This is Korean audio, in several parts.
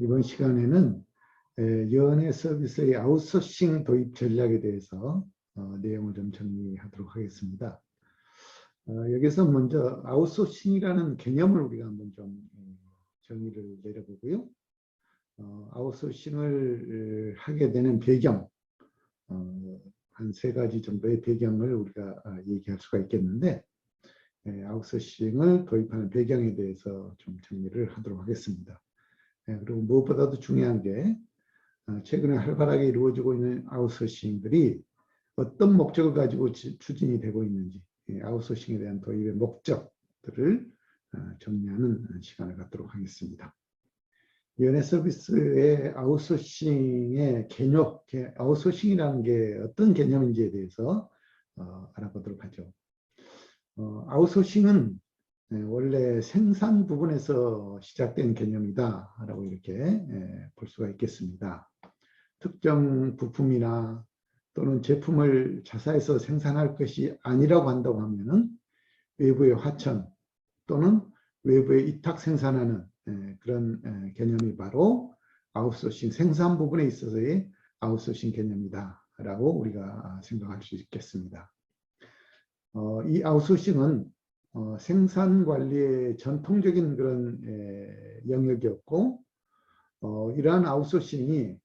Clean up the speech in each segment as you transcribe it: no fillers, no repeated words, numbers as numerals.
이번 시간에는 연예 서비스의 아웃소싱 도입 전략에 대해서 내용을 좀 정리하도록 하겠습니다. 여기서 먼저 아웃소싱이라는 개념을 우리가 한번 좀 정의를 내려보고요. 아웃소싱을 하게 되는 배경, 한 3가지 정도의 배경을 우리가 얘기할 수가 있겠는데, 아웃소싱을 도입하는 배경에 대해서 좀 정리를 하도록 하겠습니다. 그리고 무엇보다도 중요한 게 최근에 활발하게 이루어지고 있는 아웃소싱들이 어떤 목적을 가지고 추진이 되고 있는지, 아웃소싱에 대한 도입의 목적들을 정리하는 시간을 갖도록 하겠습니다. 연예 서비스의 아웃소싱의 개념, 아웃소싱이라는 게 어떤 개념인지에 대해서 알아보도록 하죠. 아웃소싱은 원래 생산 부분에서 시작된 개념이다라고 이렇게 볼 수가 있겠습니다. 특정 부품이나 또는 제품을 자사에서 생산할 것이 아니라고 한다고 하면은 외부의 화천 또는 외부에 위탁 생산하는 그런 개념이 바로 아웃소싱, 생산 부분에 있어서의 아웃소싱 개념이다라고 우리가 생각할 수 있겠습니다. 이 아웃소싱은 생산 관리의 전통적인 그런 영역이었고, 이러한 아웃소싱이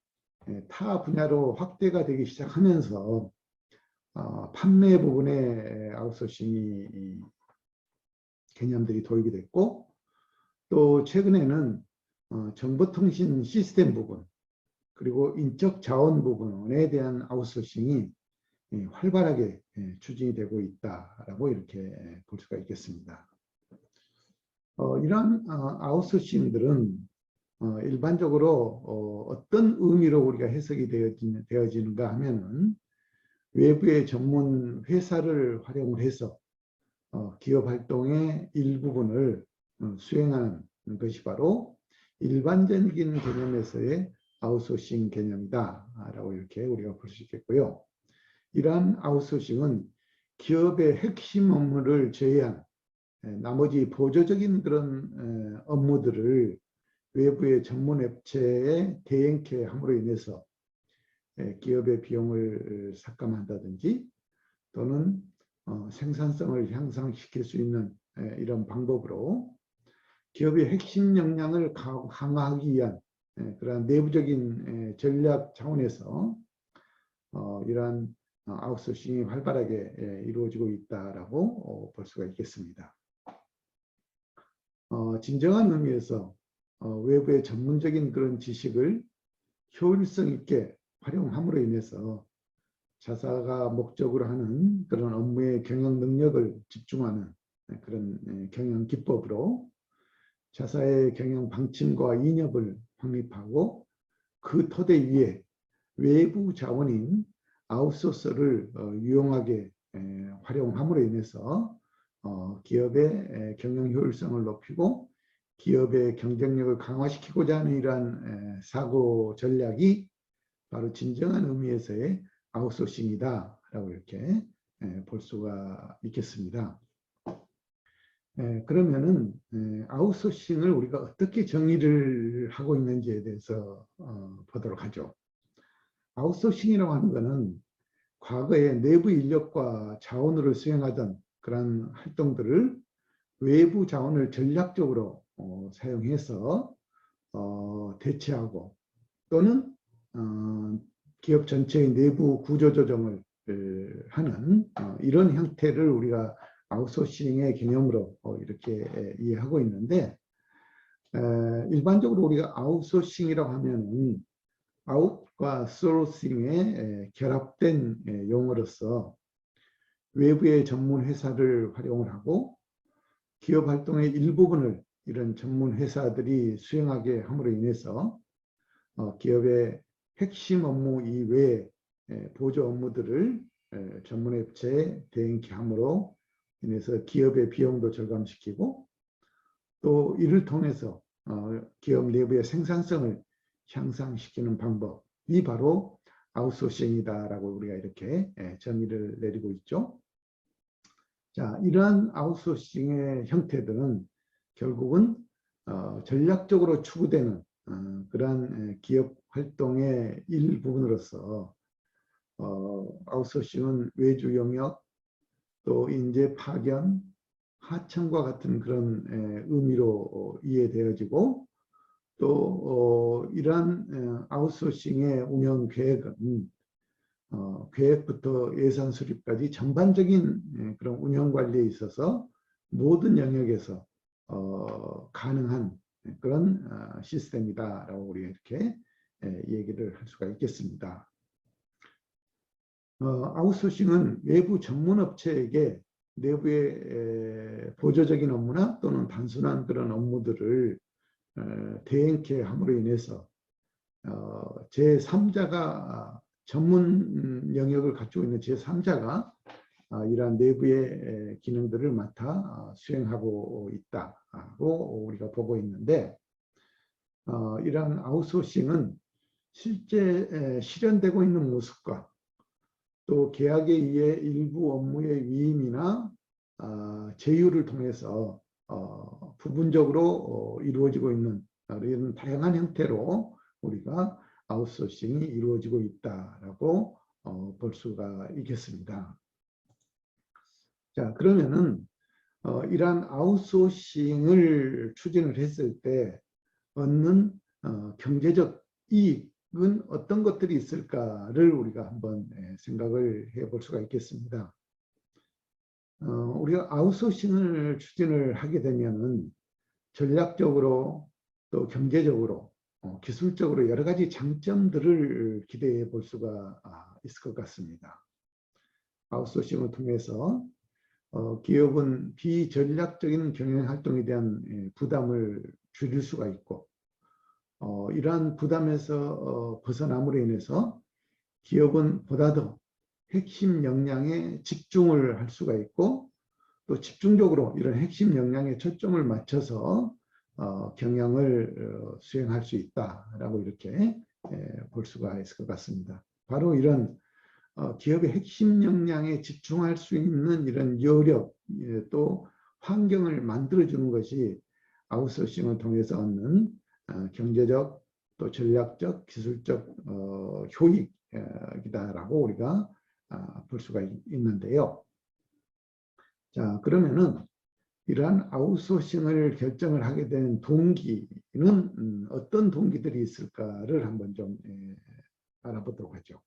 타 분야로 확대가 되기 시작하면서 판매 부분의 아웃소싱이 개념들이 도입이 됐고, 또 최근에는 정보통신 시스템 부분 그리고 인적 자원 부분에 대한 아웃소싱이 활발하게 추진이 되고 있다라고 이렇게 볼 수가 있겠습니다. 이러한 아웃소싱들은 일반적으로 어떤 의미로 우리가 해석이 되어지는가 하면은 외부의 전문 회사를 활용을 해서 기업 활동의 일부분을 수행하는 것이 바로 일반적인 개념에서의 아웃소싱 개념이다라고 이렇게 우리가 볼 수 있겠고요. 이러한 아웃소싱은 기업의 핵심 업무를 제외한 나머지 보조적인 그런 업무들을 외부의 전문 업체에 대행케 함으로 인해서 기업의 비용을 삭감한다든지 또는 생산성을 향상시킬 수 있는 이런 방법으로 기업의 핵심 역량을 강화하기 위한 그러한 내부적인 전략 차원에서 이러한 아웃소싱이 활발하게 이루어지고 있다라고 볼 수가 있겠습니다. 진정한 의미에서 외부의 전문적인 그런 지식을 효율성 있게 활용함으로 인해서 자사가 목적으로 하는 그런 업무의 경영 능력을 집중하는 그런 경영 기법으로 자사의 경영 방침과 이념을 확립하고 그 토대 위에 외부 자원인 아웃소스를 유용하게 활용함으로 인해서 기업의 경영 효율성을 높이고 기업의 경쟁력을 강화시키고자 하는 이러한 사고 전략이 바로 진정한 의미에서의 아웃소싱이다라고 이렇게 볼 수가 있겠습니다. 그러면은 아웃소싱을 우리가 어떻게 정의를 하고 있는지에 대해서 보도록 하죠. 아웃소싱이라고 하는 것은 과거에 내부 인력과 자원으로 수행하던 그런 활동들을 외부 자원을 전략적으로 사용해서 대체하고 또는 기업 전체의 내부 구조 조정을 하는 이런 형태를 우리가 아웃소싱의 개념으로 이렇게 이해하고 있는데, 일반적으로 우리가 아웃소싱이라고 하면은 아웃과 소싱의 결합된 용어로서 외부의 전문 회사를 활용을 하고 기업 활동의 일부분을 이런 전문 회사들이 수행하게 함으로 인해서 기업의 핵심 업무 이외의 보조 업무들을 전문 업체에 대행케 함으로 인해서 기업의 비용도 절감시키고 또 이를 통해서 기업 내부의 생산성을 향상시키는 방법이 바로 아웃소싱이다라고 우리가 이렇게 정의를 내리고 있죠. 자, 이러한 아웃소싱의 형태들은 결국은 전략적으로 추구되는 그러한 기업 활동의 일부분으로서 아웃소싱은 외주 영역, 또 인재 파견, 하청과 같은 그런 의미로 이해되어지고, 또 이러한 아웃소싱의 운영 계획은 계획부터 예산 수립까지 전반적인 그런 운영 관리에 있어서 모든 영역에서 가능한 그런 시스템이다라고 우리가 이렇게 얘기를 할 수가 있겠습니다. 아웃소싱은 외부 전문 업체에게 내부의 보조적인 업무나 또는 단순한 그런 업무들을 대행케 함으로 인해서 제3자가 전문 영역을 갖추고 있는 제3자가 이러한 내부의 기능들을 맡아 수행하고 있다고 우리가 보고 있는데, 이러한 아웃소싱은 실제 실현되고 있는 모습과 또 계약에 의해 일부 업무의 위임이나 제휴를 통해서 부분적으로 이루어지고 있는 이런 다양한 형태로 우리가 아웃소싱이 이루어지고 있다라고 볼 수가 있겠습니다. 자, 그러면은 이러한 아웃소싱을 추진을 했을 때 얻는 경제적 이익은 어떤 것들이 있을까를 우리가 한번 생각을 해볼 수가 있겠습니다. 우리가 아웃소싱을 추진을 하게 되면은 전략적으로 또 경제적으로 기술적으로 여러 가지 장점들을 기대해 볼 수가 있을 것 같습니다. 아웃소싱을 통해서 기업은 비전략적인 경영 활동에 대한 부담을 줄일 수가 있고, 이러한 부담에서 벗어남으로 인해서 기업은 보다 더 핵심 역량에 집중을 할 수가 있고, 또 집중적으로 이런 핵심 역량에 초점을 맞춰서 경영을 수행할 수 있다라고 이렇게 볼 수가 있을 것 같습니다. 바로 이런 기업의 핵심 역량에 집중할 수 있는 이런 여력, 또 환경을 만들어주는 것이 아웃소싱을 통해서 얻는 경제적, 또 전략적, 기술적 효익이다라고 우리가 볼 수가 있는데요. 자, 그러면은 이러한 아웃소싱을 결정을 하게 된 동기는 어떤 동기들이 있을까를 한번 좀 알아보도록 하죠.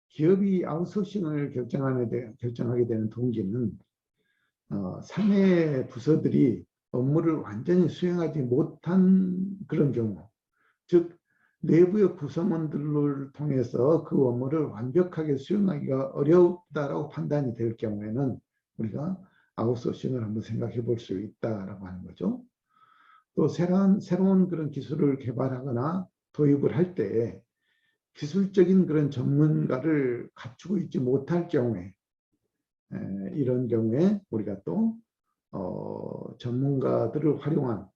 기업이 아웃소싱을 결정하게 되는 동기는 사내 부서들이 업무를 완전히 수행하지 못한 그런 경우, 즉 내부의 구성원들을 통해서 그 업무를 완벽하게 수행하기가 어렵다라고 판단이 될 경우에는 우리가 아웃소싱을 한번 생각해 볼 수 있다라고 하는 거죠. 또 새로운 그런 기술을 개발하거나 도입을 할 때 기술적인 그런 전문가를 갖추고 있지 못할 경우에, 이런 경우에 우리가 또 전문가들을 활용한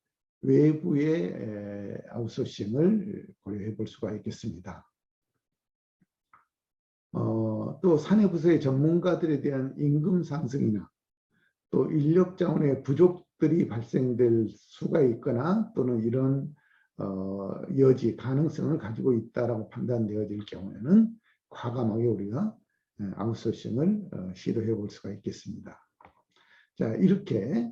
외부의 아웃소싱을 고려해 볼 수가 있겠습니다. 또 사내 부서의 전문가들에 대한 임금 상승이나 또 인력 자원의 부족들이 발생될 수가 있거나, 또는 이런 여지, 가능성을 가지고 있다라고 판단되어질 경우에는 과감하게 우리가 아웃소싱을 시도해 볼 수가 있겠습니다. 자, 이렇게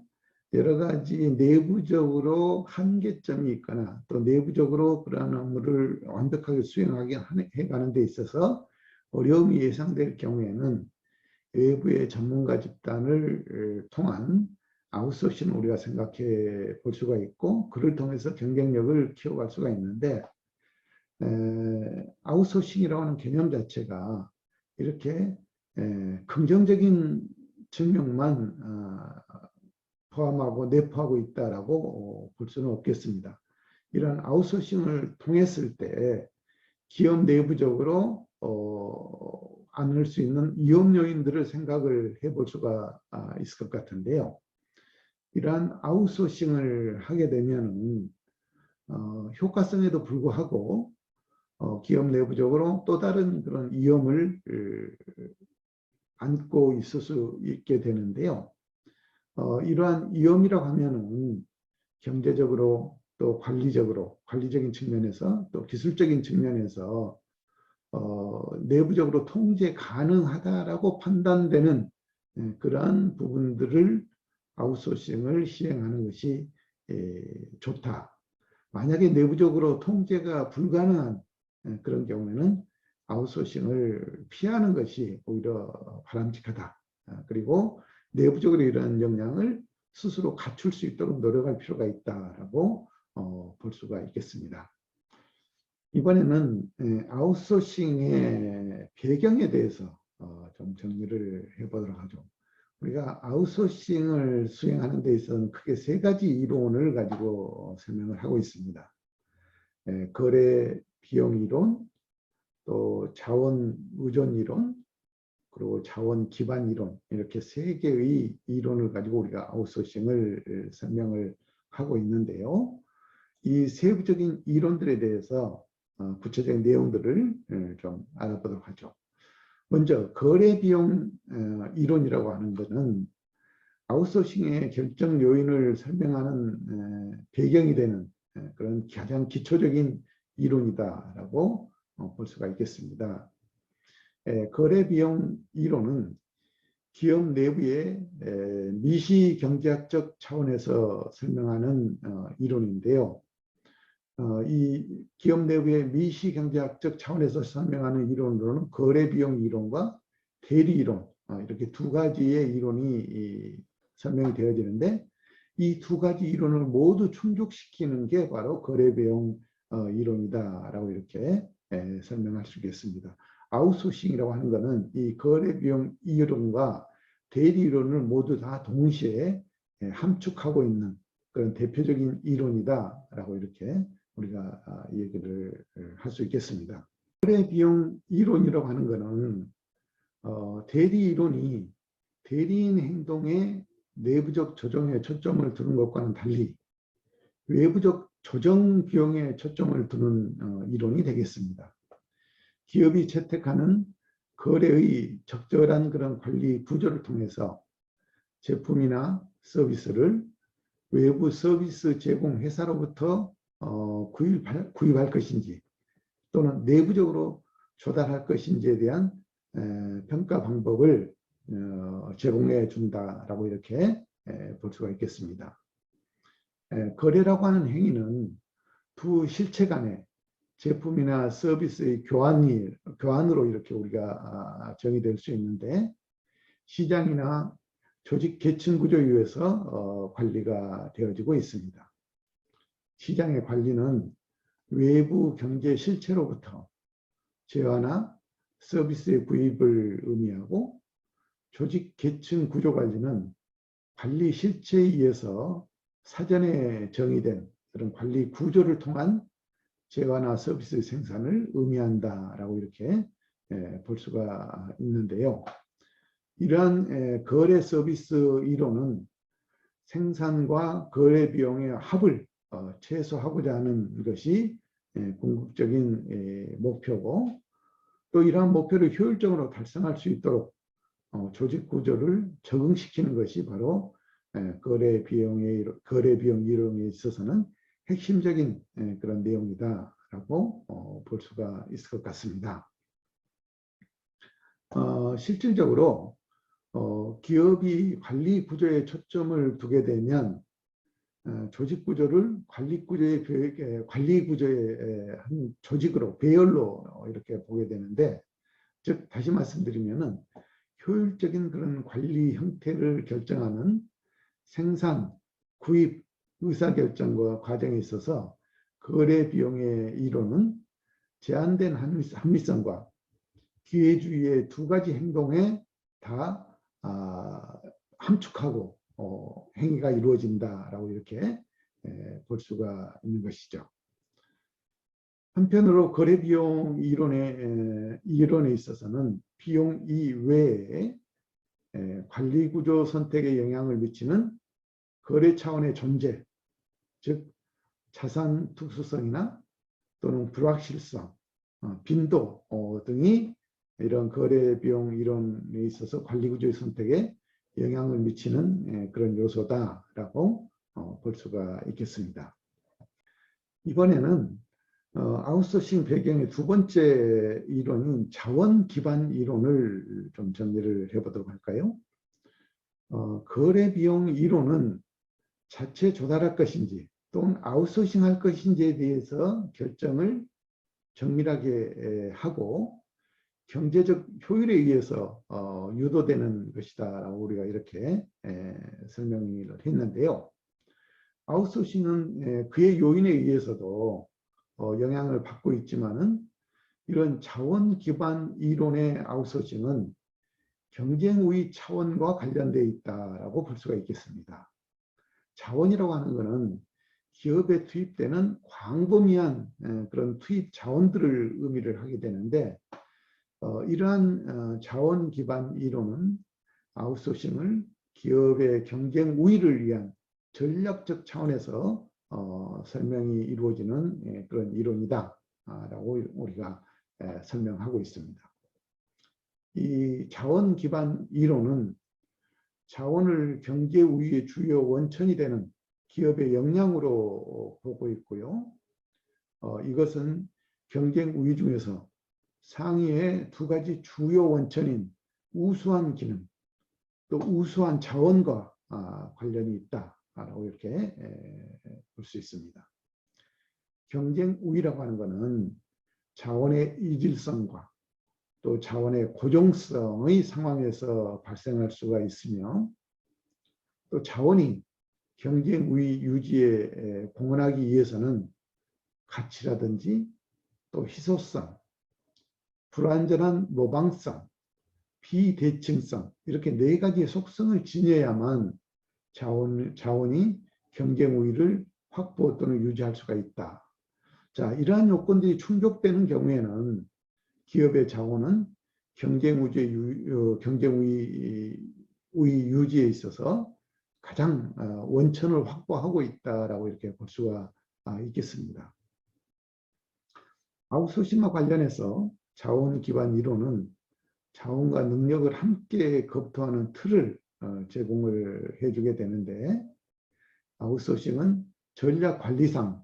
여러 가지 내부적으로 한계점이 있거나 또 내부적으로 그러한 업무를 완벽하게 수행하게 해가는 데 있어서 어려움이 예상될 경우에는 외부의 전문가 집단을 통한 아웃소싱을 우리가 생각해 볼 수가 있고, 그를 통해서 경쟁력을 키워갈 수가 있는데, 아웃소싱이라고 하는 개념 자체가 이렇게 긍정적인 측면만 포함하고 내포하고 있다라고 볼 수는 없겠습니다. 이런 아웃소싱을 통했을 때 기업 내부적으로 안을 수 있는 위험 요인들을 생각을 해볼 수가 있을 것 같은데요. 이러한 아웃소싱을 하게 되면 효과성에도 불구하고 기업 내부적으로 또 다른 그런 위험을 안고 있을 수 있게 되는데요. 이러한 위험이라고 하면은 경제적으로 또 관리적인 측면에서 또 기술적인 측면에서 내부적으로 통제 가능하다라고 판단되는 그러한 부분들을 아웃소싱을 시행하는 것이 좋다. 만약에 내부적으로 통제가 불가능한 그런 경우에는 아웃소싱을 피하는 것이 오히려 바람직하다. 그리고 내부적으로 이러한 역량을 스스로 갖출 수 있도록 노력할 필요가 있다라고 볼 수가 있겠습니다. 이번에는 아웃소싱의 배경에 대해서 좀 정리를 해보도록 하죠. 우리가 아웃소싱을 수행하는 데 있어서는 크게 세 가지 이론을 가지고 설명을 하고 있습니다. 거래 비용 이론, 또 자원 의존 이론, 그리고 자원 기반 이론, 이렇게 세 개의 이론을 가지고 우리가 아웃소싱을 설명을 하고 있는데요. 이 세부적인 이론들에 대해서 구체적인 내용들을 좀 알아보도록 하죠. 먼저 거래 비용 이론이라고 하는 것은 아웃소싱의 결정 요인을 설명하는 배경이 되는 그런 가장 기초적인 이론이다라고 볼 수가 있겠습니다. 거래 비용 이론은 기업 내부의 미시경제학적 차원에서 설명하는 이론인데요. 이 기업 내부의 미시경제학적 차원에서 설명하는 이론으로는 거래 비용 이론과 대리 이론, 이렇게 두 가지의 이론이 설명이 되어지는데, 이 두 가지 이론을 모두 충족시키는 게 바로 거래 비용 이론이다라고 이렇게 설명할 수 있겠습니다. 아웃소싱이라고 하는 것은 이 거래 비용 이론과 대리 이론을 모두 다 동시에 함축하고 있는 그런 대표적인 이론이다라고 이렇게 우리가 얘기를 할 수 있겠습니다. 거래 비용 이론이라고 하는 것은 대리 이론이 대리인 행동의 내부적 조정에 초점을 두는 것과는 달리 외부적 조정 비용에 초점을 두는 이론이 되겠습니다. 기업이 채택하는 거래의 적절한 그런 관리 구조를 통해서 제품이나 서비스를 외부 서비스 제공 회사로부터 구입할 것인지 또는 내부적으로 조달할 것인지에 대한 평가 방법을 제공해 준다라고 이렇게 볼 수가 있겠습니다. 거래라고 하는 행위는 두 실체 간의 제품이나 서비스의 교환으로 이렇게 우리가 정의될 수 있는데, 시장이나 조직 계층 구조에 의해서 관리가 되어지고 있습니다. 시장의 관리는 외부 경제 실체로부터 재화나 서비스의 구입을 의미하고, 조직 계층 구조 관리는 관리 실체에 의해서 사전에 정의된 그런 관리 구조를 통한 재화나 서비스 생산을 의미한다라고 이렇게 볼 수가 있는데요. 이러한 거래 서비스 이론은 생산과 거래 비용의 합을 최소화하고자 하는 것이 궁극적인 목표고, 또 이러한 목표를 효율적으로 달성할 수 있도록 조직 구조를 적응시키는 것이 바로 거래 비용 이론에 있어서는 핵심적인 그런 내용이다라고 볼 수가 있을 것 같습니다. 실질적으로 기업이 관리 구조에 초점을 두게 되면 조직 구조를 관리 구조의 한 조직으로 배열로 이렇게 보게 되는데, 즉 다시 말씀드리면은 효율적인 그런 관리 형태를 결정하는 생산, 구입, 의사결정과 과정에 있어서 거래 비용의 이론은 제한된 합리성과 기회주의의 두 가지 행동에 다 함축하고 행위가 이루어진다라고 이렇게 볼 수가 있는 것이죠. 한편으로 거래 비용 이론에 있어서는 비용 이외에 관리 구조 선택에 영향을 미치는 거래 차원의 존재, 즉 자산 특수성이나 또는 불확실성, 빈도 등이 이런 거래 비용 이론에 있어서 관리 구조의 선택에 영향을 미치는 그런 요소다라고 볼 수가 있겠습니다. 이번에는 아웃소싱 배경의 두 번째 이론인 자원 기반 이론을 좀 정리를 해보도록 할까요? 거래 비용 이론은 자체 조달할 것인지 또는 아웃소싱 할 것인지에 대해서 결정을 정밀하게 하고 경제적 효율에 의해서 유도되는 것이다라고 우리가 이렇게 설명을 했는데요. 아웃소싱은 그의 요인에 의해서도 영향을 받고 있지만은 이런 자원 기반 이론의 아웃소싱은 경쟁 우위 차원과 관련되어 있다라고 볼 수가 있겠습니다. 자원이라고 하는 것은 기업에 투입되는 광범위한 그런 투입 자원들을 의미를 하게 되는데 이러한 자원 기반 이론은 아웃소싱을 기업의 경쟁 우위를 위한 전략적 차원에서 설명이 이루어지는 그런 이론이다라고 우리가 설명하고 있습니다. 이 자원 기반 이론은 자원을 경제 우위의 주요 원천이 되는 기업의 역량으로 보고 있고요. 이것은 경쟁 우위 중에서 상위의 두 가지 주요 원천인 우수한 기능, 또 우수한 자원과 관련이 있다라고 이렇게 볼 수 있습니다. 경쟁 우위라고 하는 것은 자원의 이질성과 또 자원의 고정성의 상황에서 발생할 수가 있으며 또 자원이 경쟁 우위 유지에 공헌하기 위해서는 가치라든지 또 희소성, 불완전한 모방성, 비대칭성 이렇게 네 가지의 속성을 지녀야만 자원이 경쟁 우위를 확보 또는 유지할 수가 있다. 자, 이러한 요건들이 충족되는 경우에는 기업의 자원은 경쟁 우위 유지에 있어서 가장 원천을 확보하고 있다라고 이렇게 볼 수가 있겠습니다. 아웃소싱과 관련해서 자원 기반 이론은 자원과 능력을 함께 검토하는 틀을 제공을 해주게 되는데 아웃소싱은 전략 관리상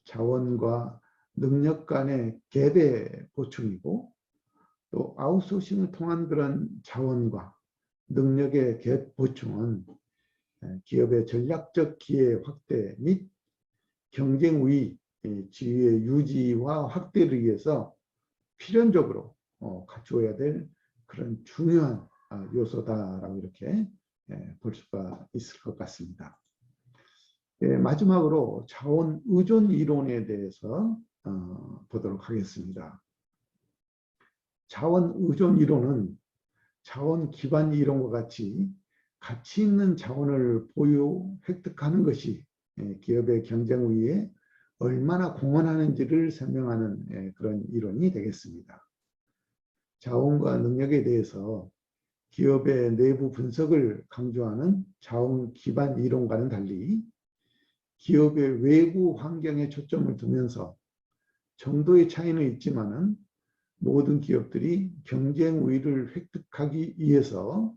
자원과 능력 간의 갭의 보충이고 또 아웃소싱을 통한 그런 자원과 능력의 갭 보충은 기업의 전략적 기회 확대 및 경쟁 우위 지위의 유지와 확대를 위해서 필연적으로 갖추어야 될 그런 중요한 요소다라고 이렇게 볼 수가 있을 것 같습니다. 마지막으로 자원 의존 이론에 대해서 보도록 하겠습니다. 자원 의존 이론은 자원 기반 이론과 같이 가치 있는 자원을 보유, 획득하는 것이 기업의 경쟁 우위에 얼마나 공헌하는지를 설명하는 그런 이론이 되겠습니다. 자원과 능력에 대해서 기업의 내부 분석을 강조하는 자원 기반 이론과는 달리 기업의 외부 환경에 초점을 두면서 정도의 차이는 있지만은 모든 기업들이 경쟁 우위를 획득하기 위해서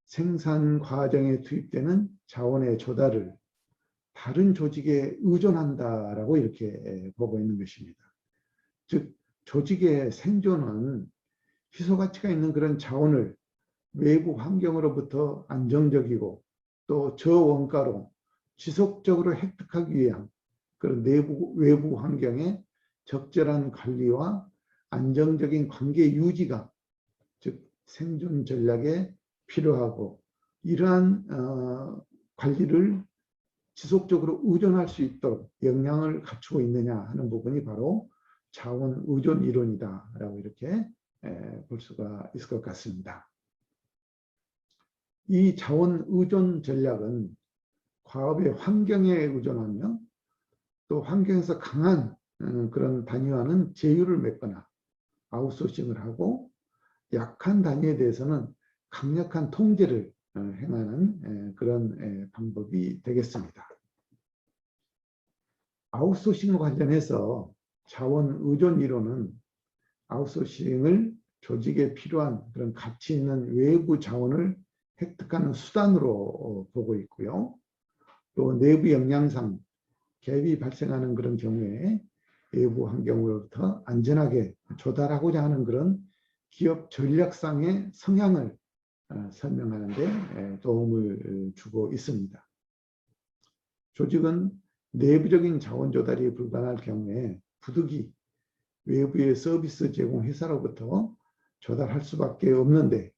생산 과정에 투입되는 자원의 조달을 다른 조직에 의존한다라고 이렇게 보고 있는 것입니다. 즉 조직의 생존은 희소 가치가 있는 그런 자원을 외부 환경으로부터 안정적이고 또 저원가로 지속적으로 획득하기 위한 그런 외부 환경의 적절한 관리와 안정적인 관계 유지가 즉 생존 전략에 필요하고 이러한 관리를 지속적으로 의존할 수 있도록 역량을 갖추고 있느냐 하는 부분이 바로 자원 의존 이론이다라고 이렇게 볼 수가 있을 것 같습니다. 이 자원 의존 전략은 과업의 환경에 의존하며 또 환경에서 강한 그런 단위와는 제휴를 맺거나 아웃소싱을 하고 약한 단위에 대해서는 강력한 통제를 행하는 그런 방법이 되겠습니다. 아웃소싱과 관련해서 자원 의존 이론은 아웃소싱을 조직에 필요한 그런 가치 있는 외부 자원을 획득하는 수단으로 보고 있고요. 또 내부 역량상 갭이 발생하는 그런 경우에 외부 환경으로부터 안전하게 조달하고자 하는 그런 기업 전략상의 성향을 설명하는 데 도움을 주고 있습니다. 조직은 내부적인 자원 조달이 불가능할 경우에 부득이 외부의 서비스 제공 회사로부터 조달할 수밖에 없는데,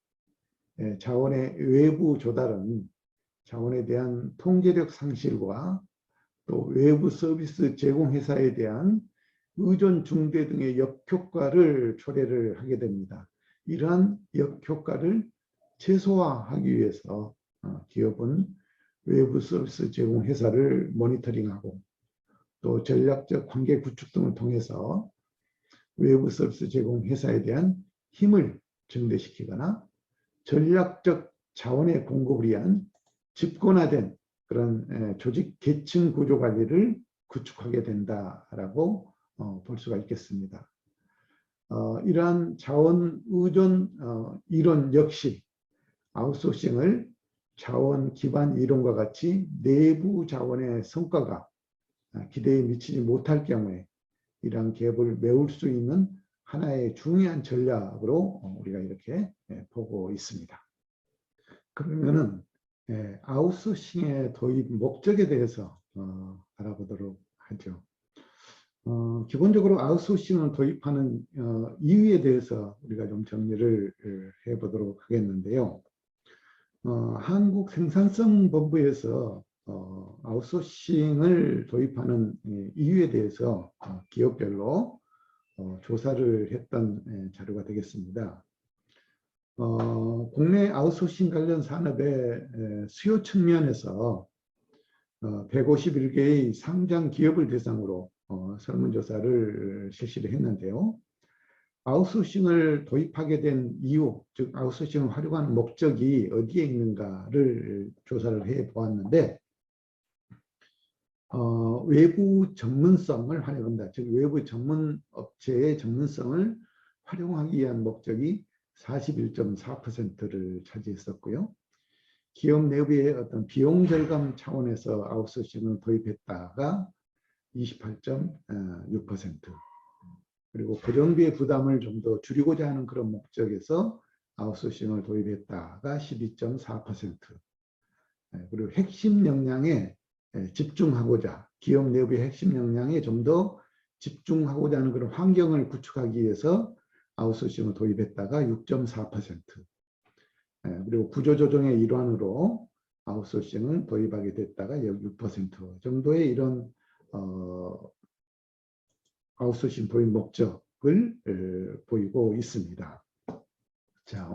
자원의 외부 조달은 자원에 대한 통제력 상실과 또 외부 서비스 제공 회사에 대한 의존 중대 등의 역효과를 초래를 하게 됩니다. 이러한 역효과를 최소화하기 위해서 기업은 외부 서비스 제공 회사를 모니터링하고 또 전략적 관계 구축 등을 통해서 외부 서비스 제공 회사에 대한 힘을 증대시키거나 전략적 자원의 공급을 위한 집권화된 그런 조직 계층 구조 관리를 구축하게 된다라고 볼 수가 있겠습니다. 이러한 자원 의존 이론 역시 아웃소싱을 자원 기반 이론과 같이 내부 자원의 성과가 기대에 미치지 못할 경우에 이러한 갭을 메울 수 있는 하나의 중요한 전략으로 우리가 이렇게 보고 있습니다. 그러면은 아웃소싱의 도입 목적에 대해서 알아보도록 하죠. 기본적으로 아웃소싱을 도입하는 이유에 대해서 우리가 좀 정리를 해보도록 하겠는데요. 한국생산성본부에서 아웃소싱을 도입하는 이유에 대해서 기업별로 조사를 했던 자료가 되겠습니다. 국내 아웃소싱 관련 산업의 수요 측면에서 151개의 상장 기업을 대상으로 설문조사를 실시를 했는데요. 아웃소싱을 도입하게 된 이유, 즉 아웃소싱을 활용하는 목적이 어디에 있는가를 조사를 해보았는데, 외부 전문성을 활용한다. 즉 외부 전문 업체의 전문성을 활용하기 위한 목적이 41.4%를 차지했었고요. 기업 내부의 어떤 비용 절감 차원에서 아웃소싱을 도입했다가 28.6%, 그리고 고정비의 부담을 좀 더 줄이고자 하는 그런 목적에서 아웃소싱을 도입했다가 12.4%, 그리고 핵심 역량에 집중하고자, 기업 내부의 핵심 역량에 좀 더 집중하고자 하는 그런 환경을 구축하기 위해서 아웃소싱을 도입했다가 6.4%, 그리고 구조조정의 일환으로 아웃소싱을 도입하게 됐다가 6% 정도의 이런 아웃소싱 도입 목적을 보이고 있습니다. 자,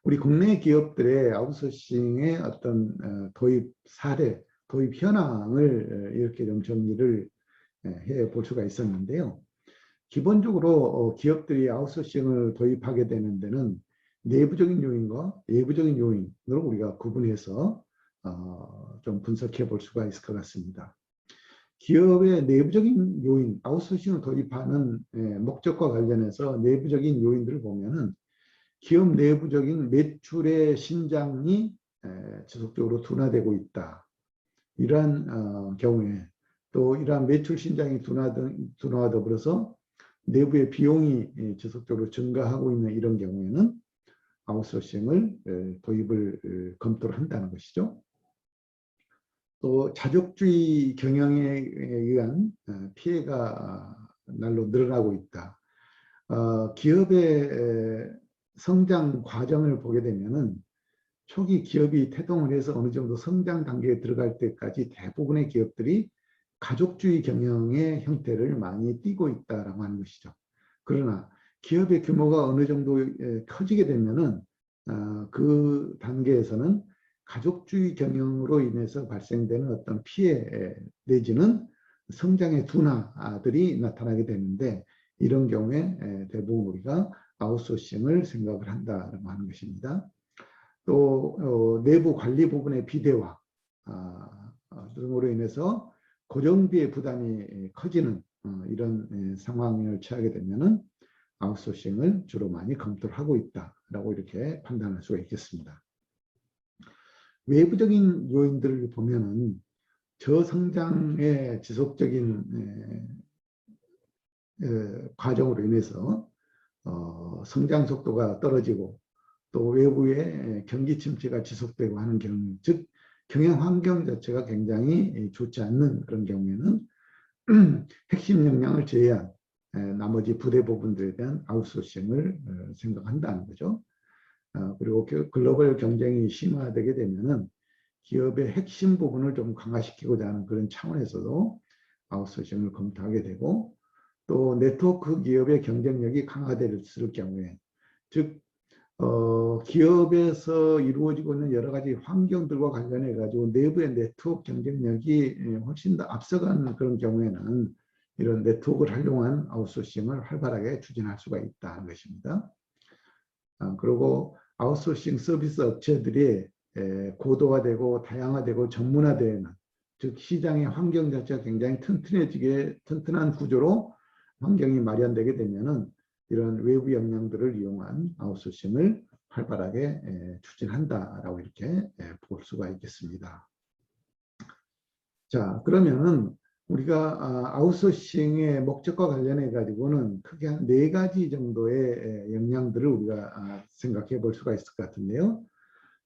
우리 국내 기업들의 아웃소싱의 어떤 도입 사례, 도입 현황을 이렇게 좀 정리를 해 볼 수가 있었는데요. 기본적으로 기업들이 아웃소싱을 도입하게 되는 데는 내부적인 요인과 외부적인 요인으로 우리가 구분해서 좀 분석해 볼 수가 있을 것 같습니다. 기업의 내부적인 요인, 아웃소싱을 도입하는 목적과 관련해서 내부적인 요인들을 보면은 기업 내부적인 매출의 신장이 지속적으로 둔화되고 있다. 이러한 경우에 또 이러한 매출 신장이 둔화와 더불어서 내부의 비용이 지속적으로 증가하고 있는 이런 경우에는 아웃소싱을 도입을 검토를 한다는 것이죠. 또 자족주의 경영에 의한 피해가 날로 늘어나고 있다. 기업의 성장 과정을 보게 되면은 초기 기업이 태동을 해서 어느 정도 성장 단계에 들어갈 때까지 대부분의 기업들이 가족주의 경영의 형태를 많이 띠고 있다라고 하는 것이죠. 그러나 기업의 규모가 어느 정도 커지게 되면은 그 단계에서는 가족주의 경영으로 인해서 발생되는 어떤 피해 내지는 성장의 둔화들이 나타나게 되는데, 이런 경우에 대부분 우리가 아웃소싱을 생각을 한다라고 하는 것입니다. 또 내부 관리 부분의 비대화 등으로 인해서 고정비의 부담이 커지는 이런 상황을 처하게 되면은 아웃소싱을 주로 많이 검토를 하고 있다라고 이렇게 판단할 수가 있겠습니다. 외부적인 요인들을 보면은 저성장의 지속적인 과정으로 인해서 성장 속도가 떨어지고 또 외부의 경기 침체가 지속되고 하는 경우, 즉 경영 환경 자체가 굉장히 좋지 않는 그런 경우에는 핵심 역량을 제외한 나머지 부대 부분들에 대한 아웃소싱을 생각한다는 거죠. 그리고 글로벌 경쟁이 심화되게 되면은 기업의 핵심 부분을 좀 강화시키고자 하는 그런 차원에서도 아웃소싱을 검토하게 되고, 또 네트워크 기업의 경쟁력이 강화될 경우에, 즉 기업에서 이루어지고 있는 여러 가지 환경들과 관련해 가지고 내부의 네트워크 경쟁력이 훨씬 더 앞서가는 그런 경우에는 이런 네트워크를 활용한 아웃소싱을 활발하게 추진할 수가 있다는 것입니다. 그리고 아웃소싱 서비스 업체들이 고도화되고 다양화되고 전문화되는, 즉 시장의 환경 자체가 굉장히 튼튼한 구조로 환경이 마련되게 되면은 이런 외부 역량들을 이용한 아웃소싱을 활발하게 추진한다라고 이렇게 볼 수가 있겠습니다. 자, 그러면은 우리가 아웃소싱의 목적과 관련해 가지고는 크게 한 4가지 정도의 역량들을 우리가 생각해 볼 수가 있을 것 같은데요.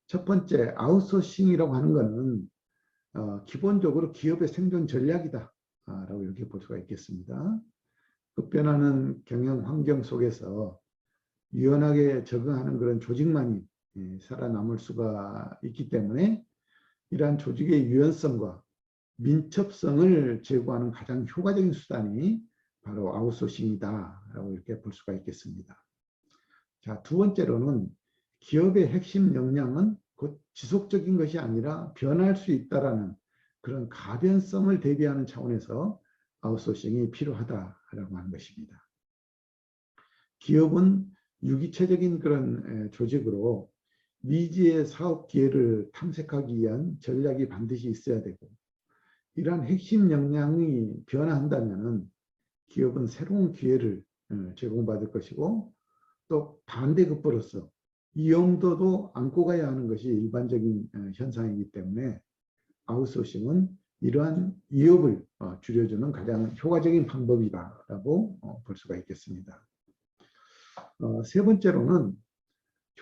첫 번째, 아웃소싱이라고 하는 것은 기본적으로 기업의 생존 전략이다 라고 이렇게 볼 수가 있겠습니다. 급변하는 경영 환경 속에서 유연하게 적응하는 그런 조직만이 살아남을 수가 있기 때문에 이러한 조직의 유연성과 민첩성을 제고하는 가장 효과적인 수단이 바로 아웃소싱이다라고 이렇게 볼 수가 있겠습니다. 자, 두 번째로는 기업의 핵심 역량은 곧 지속적인 것이 아니라 변할 수 있다라는 그런 가변성을 대비하는 차원에서 아웃소싱이 필요하다라고 하는 것입니다. 기업은 유기체적인 그런 조직으로 미지의 사업 기회를 탐색하기 위한 전략이 반드시 있어야 되고, 이러한 핵심 역량이 변화한다면 기업은 새로운 기회를 제공받을 것이고, 또 반대급부로서 위험도도 안고 가야 하는 것이 일반적인 현상이기 때문에 아웃소싱은 이러한 위협을 줄여주는 가장 효과적인 방법이다라고 볼 수가 있겠습니다. 세 번째로는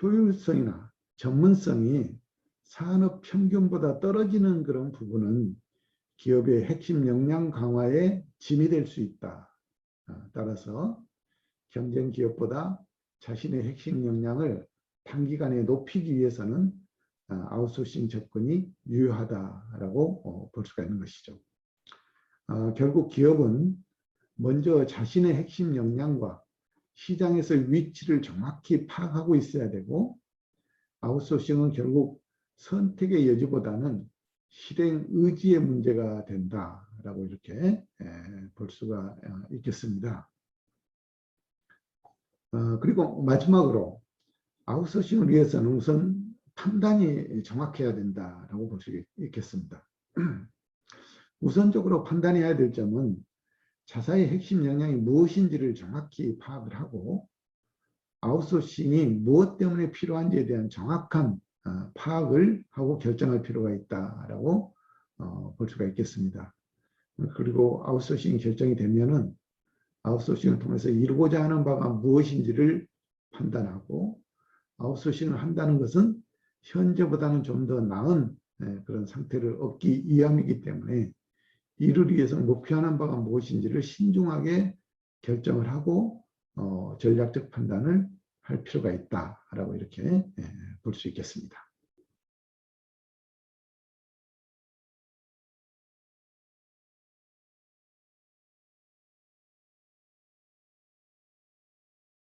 효율성이나 전문성이 산업 평균보다 떨어지는 그런 부분은 기업의 핵심 역량 강화에 짐이 될 수 있다. 따라서 경쟁 기업보다 자신의 핵심 역량을 단기간에 높이기 위해서는 아웃소싱 접근이 유효하다라고 볼 수가 있는 것이죠. 결국 기업은 먼저 자신의 핵심 역량과 시장에서의 위치를 정확히 파악하고 있어야 되고, 아웃소싱은 결국 선택의 여지보다는 실행 의지의 문제가 된다라고 이렇게 볼 수가 있겠습니다. 그리고 마지막으로 아웃소싱을 위해서는 우선 판단이 정확해야 된다라고 볼 수 있겠습니다. 우선적으로 판단해야 될 점은 자사의 핵심 역량이 무엇인지를 정확히 파악을 하고, 아웃소싱이 무엇 때문에 필요한지에 대한 정확한 파악을 하고 결정할 필요가 있다라고 볼 수가 있겠습니다. 그리고 아웃소싱이 결정이 되면은 아웃소싱을 통해서 이루고자 하는 바가 무엇인지를 판단하고, 아웃소싱을 한다는 것은 현재보다는 좀 더 나은 그런 상태를 얻기 위함이기 때문에 이를 위해서 목표하는 바가 무엇인지를 신중하게 결정을 하고 전략적 판단을 할 필요가 있다라고 이렇게 볼 수 있겠습니다.